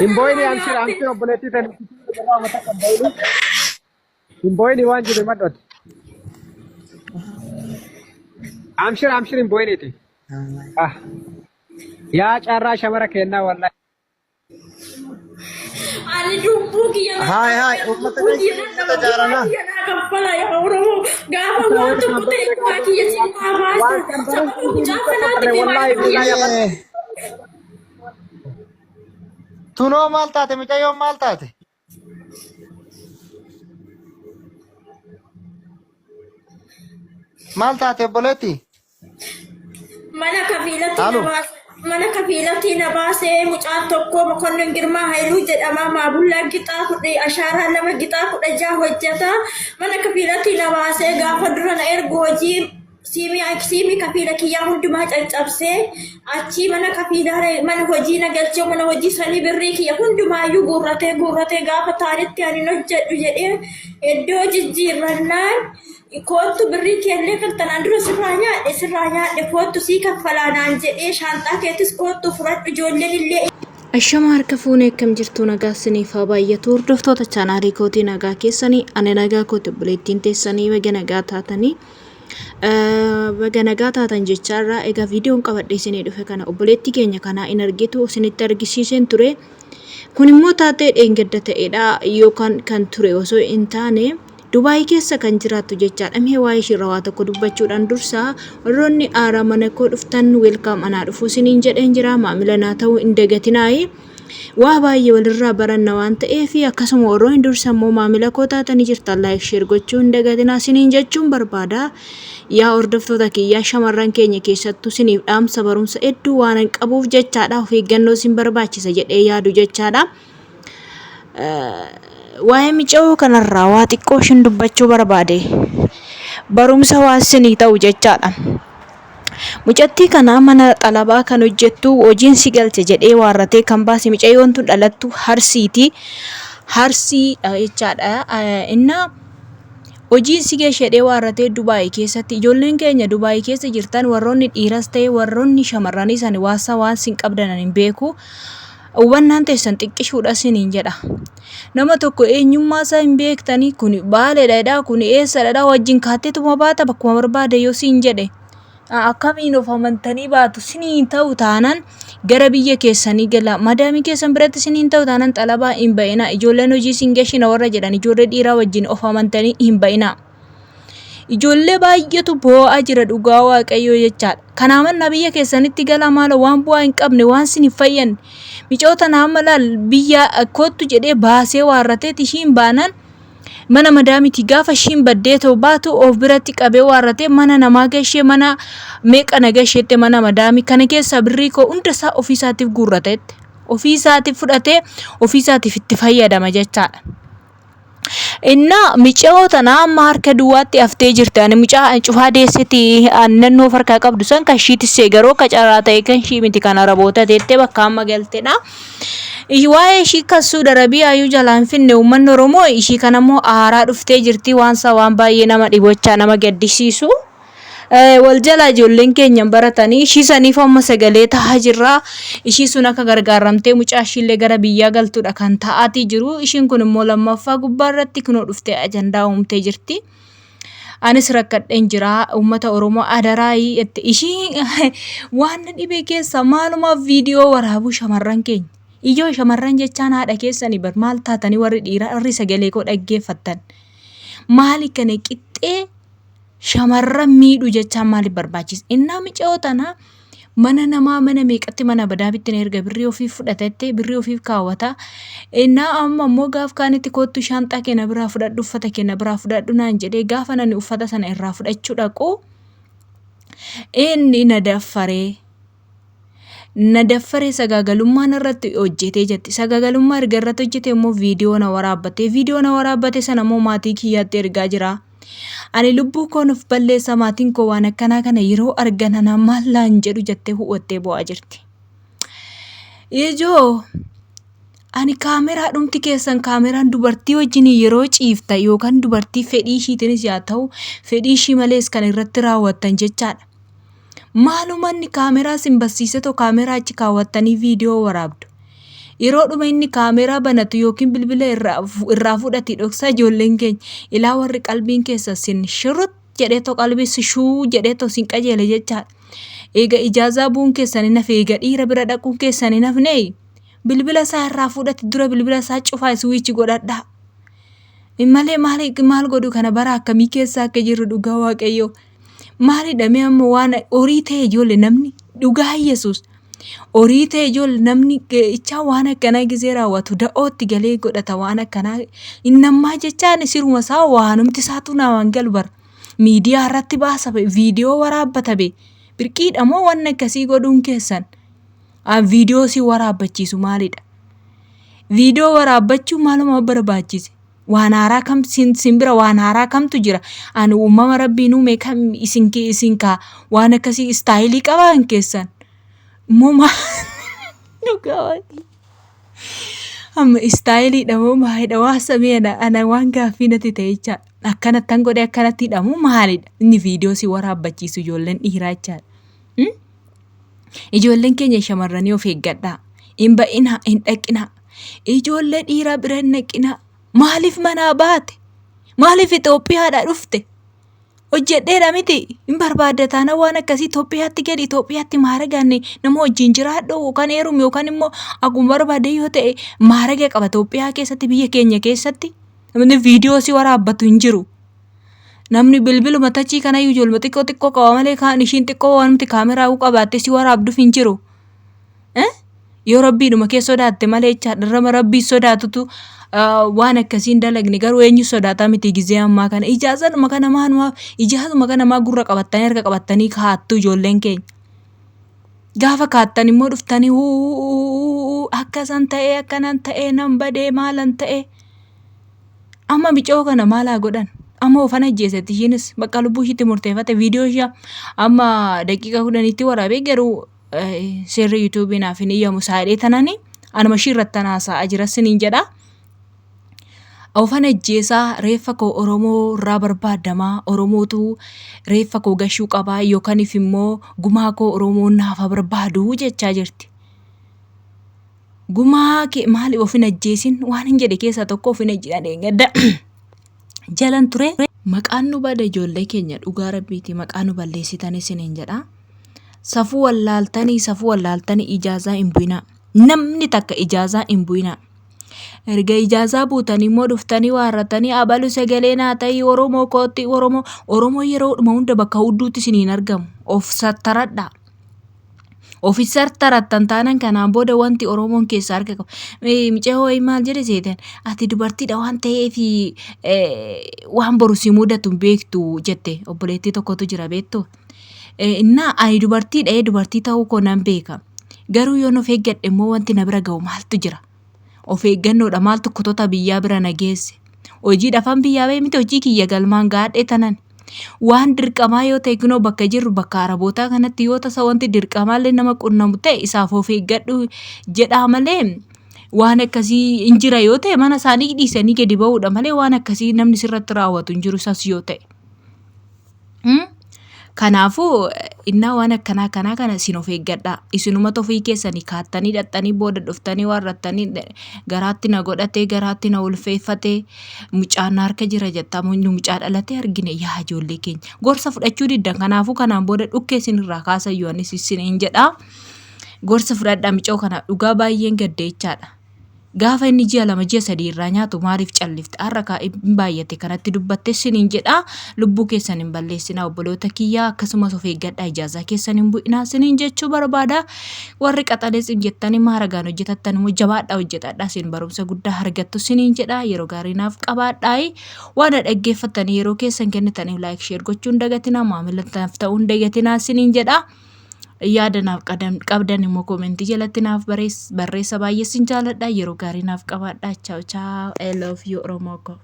Himboyni amshir obboleettii tan irraa mata qabdaylu. Himboyni waan jiru madhot. Amshir himboyniti. Ah. Yaa carraa shamara kennaa wallahi. Ani dubbu kiya. Hai ummata keenya jaarana. Kaffala ya Oromo. Gaafa wantu kutee kiya sinna baasta. Wallahi Tunoo maal taate mucayyoo maal taate? Maal taate obboleetti? Mana kafiilatti na baasee mucaan tokko Mokonnon Girmaa Haayiluu jedhama. Maabullaa gixaa kudhe ashaaraa nama gixaa kudha jaha hojjeta. Mana kafiilatti na baasee gaafa dura na ergu hojii siimi kafiila kiyyaa hundumaa caccabsee achi mana kafiilaa mana hojii na galchee mana hojii sanii birrii kiyya hundumaayyuu guurratee gaafa taaritti ani hojjedhu jedhee iddoo jijjiirrannaan kootu birrii keellee kaltanaan dura sirraa nyaadhe kootu sii kaffalaanaan jedhee shaanxaa keettis kootu fudhadhu ijoolleen illee. Ashama harka fuunee akkam jirtu nagaa siniif haa baay'atu hordoftoota chaanaalii kootii nagaa keessanii ani nagaa kooti obboleettiin teessanii baga nagaa taatanii. Baga nagaa taatan jechaarraa egaa viidiyoon qabadhee isinii dhufe kana obboleettii keenya kanaa in argitu isinitti argisiiseen ture. Kun immoo taatee dheengadda ta'edha yookaan kan ture osoo hin taane Dubaay keessa kan jiraattu jechaadha. Mee waa'ee ishirraa waa tokko dubbachuudhaan dursa warroonni aaraa mana koo dhuftan welkaam anaa dhufu isiniin jedheen jira. Maamila naa ta'uu hin dagatinaayi. Waa baay'ee walirraa baranna waan ta'eef akkasuma warroonni dursa immoo maamila koo taatanii jirtan laayik sheer gochuu hin dagatinaa isiniin jechuun barbaada. Yaa hordoftoota kiyyaa shamarran keenya keessattuu isiniif dhaamsa barumsa hedduu waan hin qabuuf jechaadha. Of eeggannoo isin barbaachisa jedhee yaadu jechaadha. Waa'ee mica'oo kanarraa waa xiqqoo ishin dubbachuu barbaade. Barumsa waa isinii ta'u jechaadha. Mucattii kana mana xalabaa kan hojjettu hojiin si galche jedhee waarratee kan baase micayyoon tun dhalattu Harsiiti. Harsii jechaadha. Inna hojiin si geeshedhee waarratee Dubaay keessatti ijoolleen keenya Dubaay keessa jirtan warroonni dhiiras ta'e warroonni shamarranii san waan sin qabdan hin beeku. Hubannaan teessan xiqqishuudha isiniin jedha. Nama tokko eenyummaa isaa hin beektanii kun baaleedha kun eessadha wajjin kaatteetuma baata bakkuma barbaade yoo siin jedhe. Akkamiin of amantanii baatu siniin ta'u taanaan gara biyya keessanii gala madaamii keessan biratti siniin ta'u taanaan xalabaa hin ba'ina ijoolleen hojii sin geeshina warra jedhan ijoollee dhiiraa wajjin of amantanii hin ba'ina. Ijoollee baay'eetu boo'aa jira dhugaa waaqayyoo jechaadha. Kanaamanna biyya keessanitti gala maala waan bu'aa hin qabne waan sin hin fayyan. Micoota naama laal biyya kootu jedhee baasee waarrateet ishiin baanan mana madaamiti gaafa ishiin baddee ta'u baatu of biratti qabee waarratee mana namaa gashee mana meeqa na gasheette mana madaamii kana keessa birrii koo hundasaa ofiisaatiif guurrateette ofiisaatiif fudhatee ofiisaatiif itti fayyadama jechaadha. Inna micoota naama harka duwwaatti haftee jirti ani mucaa cufaa deessiti annannoo farkaa qabdu san kan shiitissee garoo kacaraa ta'e kan shii miti kana raboota teettee bakka amma galtedha. Waa'ee ishii kasuu darabii ayuu jalaan finne uummanni Oromoo ishii kanammoo aaraa dhuftee jirti waan baay'ee nama dhibochaa nama gaddisiisu. Wal jala ijoolleen keenya baratanii ishii saniif amma sagalee tahaa jirra. Ishii sun akka gargaaramtee mucaa ishiillee gara biyyaa galtuudha kan ta'aatii jiru. Ishiin kun immoo lammaffaa gubbaa irratti kunoo dhuftee ajandaa uumtee jirti. Anis rakkadheen jira uummata Oromoo adaraayii itti ishii waan dhibee keessa maalumaaf viidiyoo waraabuu shamarran keenya. Ijoo shamarran jechaan haadha keessanii bar maal taatanii warri dhiiraa irri sagalee koo dhaggeeffattan. Maali kana qixxee shamarran miidhu jechaan maaliif barbaachisa? Innaa mica'oo tana mana namaa mana meeqatti mana badaabitti erga birrii ofiif fudhatettee birrii ofiif kaawwata. Innaa amma immoo gaaf kaanitti kootu shaanxaa keenya biraa fudhadhu uffata keenya biraa fudhadhu naan jedhee gaafa nani uffata sana irraa fudhachuu dhaqu inni na daffaree sagaagalummaan irratti hojjetee jetti. Sagaagalummaa erga irratti hojjete immoo viidiyoo na waraabbate sana immoo maatii kiyyaatti ergaa jira. Ani lubbuu koo nuuf balleessa maatiin koo waan akkanaa kana yeroo argan ana maal laan jedhu jettee hubattee bo'aa jirti. Ijoo ani kaameraa dhumti keessan kaameraan dubartii wajjin yeroo ciifta yookaan dubartii fedhii ishiitinis yaa ta'u fedhii ishii malees kan irratti raawwattan jechaadha. Maalumanni kaameraa sin barsiisetoo kaameraa achi kaawwattanii viidiyoo waraabdu. Yeroo dhuma inni kaameraa banatu yookiin bilbila irraa fudhate dhoksaa ijoolleen keenya ilaa warri qalbiin keessa sin shirut jedheetoo qalbii shuu jedheetoo sin qajeele jechaadha. Eega ijaazaa bu'uun keessanii nafe eega dhiira bira dhaquun keessanii nafne bilbila isaa irraa fudhate dura bilbila isaa cufaa iswiichi godhadhaa. Malee maal godhu kana bara akkamii keessa akka jirru dhugaa Waaqayyoo. Maalidha mee amma waan horii ta'e ijoollee namni dhugaa Yesuus. Horii ta'e ijoollee namni ichaa waan akkanaa gisee raawwatu da'ootti galee godhata waan akkanaa innammaa jechaan siruma isaa waanumti isaatu namaan galu bara. Miidiyaa irratti baasa viidiyoo waraabbata be birqiidha moo waan akkasii godhuun keessan. Viidiyoo si waraabbachiisu maalidha? Viidiyoo waraabbachuu maaluma barbaachise? Waan haaraa kam simbira waan haaraa kamtu jira? Ani uumama Rabbiin uume kam isin kaa waan akkasii istaayilii qaban keessan. Muma dhugaa amma istaayiliidha moo maalidha? Waa sameena ana waan gaaffii natti ta'e jecha akkanattan godhe akkanatti hidhamu maalidha? Inni viidiyoo si waraabbachiisu ijoolleen dhiiraa jechaadha. Ijoolleen keenya shamarranii of eeggadhaa. Hin ba'inaa, hin dhaqinaa. Ijoollee dhiiraa bira hin dhaqinaa. Maaliif manaa baate? Maaliif Itoophiyaadhaa dhufte? Hojjedheedha miti hin barbaadda taana waan akkasii Itoophiyaatti gadi Itoophiyaatti maaragaan nama wajjin jiraadhu yookaan heerumu yookaan immoo akkuma barbaade yoo ta'e maaraga qaba Itoophiyaa keessatti biyya keenya keessatti. Namni viidiyoo si waraabbatu hin jiru. Namni bilbiluma tachii kana ijoollee xiqqoo qaba malee kaan ishiin xiqqoo waanumti kaameraa qabaattee si waraabduuf hin jiru. Yoo Rabbiidhuma kee sodaatte malee jechaadha Rabbii sodaatutu waan akkasiin dalagne garuu eenyu sodaata miti gizee ammaa kana ijaazadhuma kana maa gurra qabattanii harka qabattanii kaattu ijoolleen keenya. Gaafa kaattan immoo dhuftanii akkasan ta'ee akkanan ta'ee nan badee maalan ta'ee amma bicoo kana maalaa godhan? Amma ofan ajjeesetti ishiinis bakka lubbuu ishiitti murteeffate viidiyoo ishee amma daqiiqa 10tti waraabee garuu seerri yuutuubii naaf hin iyyamu saayidhee tananii anuma ishii irratti haasa'aa jira siniin jedha. Ofan ajjeesaa reeffa koo Oromoo irraa barbaadamaa Oromootu reeffa koo gashuu qabaa yookaaniif immoo gumaa koo Oromoon naaf barbaadu jechaa jirti. Gumaa kee maali ofin ajjeesin waan hin jedhe keessaa tokko ofin ajjeesan gadda jalan ture. Maqaan nu bada ijoollee keenya dhugaa Rabbiiti maqaan nu balleessitanii siniin jedha. Safuu wallaaltanii ijaazaa hin bu'inaa. Namni takka ijaazaa hin bu'inaa. Erga ijaazaa buutanii immoo dhuftanii waarratanii abalu sagalee naa ta'ii Oromoo kootii Oromoo yeroo dhuma hunda bakka hudduutti isiniin argamu. Of sattaradhaa. Ofi sartarattan taanan kanaan booda wanti Oromoon keessa harka qabu. Micee hooyi maal jedhe seetan ati dubartiidha waan ta'eef waan boru si mudatu hin beektu jette obboleettii tokkotu jira beektu. Innaa ani dubartii ta'uu koo nan beeka. Garuu yoon of eeggadhe immoo wanti na bira ga'u maaltu jira? Of eeggannoodha maaltu kutota biyyaa bira na geesse? Hojii dhafan biyyaa ba'e miti hojii kiyya galmaan gaadhee tanan. Waan dirqamaa yoo ta'e kunoo bakka jirru bakka Arabootaa kanatti yoo tasa wanti dirqamaallee nama qunnamu ta'e isaaf of eeggadhu jedhaa malee waan akkasii hin jira yoo ta'e mana isaanii dhiisanii gadi ba'uudha malee waan akkasii namni sirratti raawwatu hin jiru isas yoo ta'e. Kanaafuu innaa waan akkanaa kana isin of eeggadhaa. Isinumatu ofii keessanii kaattanii dhattanii booda dhuftanii warrattanii garaatti na godhatee garaatti na ulfeeffatee mucaan harka jira jettaa mucaa dhalatee argine yaa ijoollee keenya. Gorsa fudhachuu diddan kanaafuu kanaan booda dhukkee isinirraa kaasan yoo anis isiniin jedhaa. Gorsa fudhadhaa micoo kana dhugaa baay'een gaddeechaadha. Gaafa inni ji'a 2 ji'a 3 irraa nyaatu maaliif callifte? Harka hin baay'ate kanatti dubbatte siniin jedhaa. Lubbuu keessan hin balleessinaa obboloota kiyyaa akkasumas of eeggadhaa ijaazaa keessan hin bu'inaa siniin jechuu barbaada. Warri qaxalees hin jettanii maaragaan hojjetattan immoo jabaadhaa hojjetadhaa isin barumsa guddaa argattu siniin jedhaa. Yeroo gaarii naaf qabaadhaa. Waan dhaggeeffattanii yeroo keessan kennitaniif laayik sheer gochuun dagatinaa maamilataaf ta'uun dagatinaa siniin jedhaa. Yaada naaf qabdan immoo koomentii jalatti naaf barreessa baay'ee sin jaaladha. Yeroo gaarii naaf qabaadhaa. Ciao ciao. I love you Oromoo ko.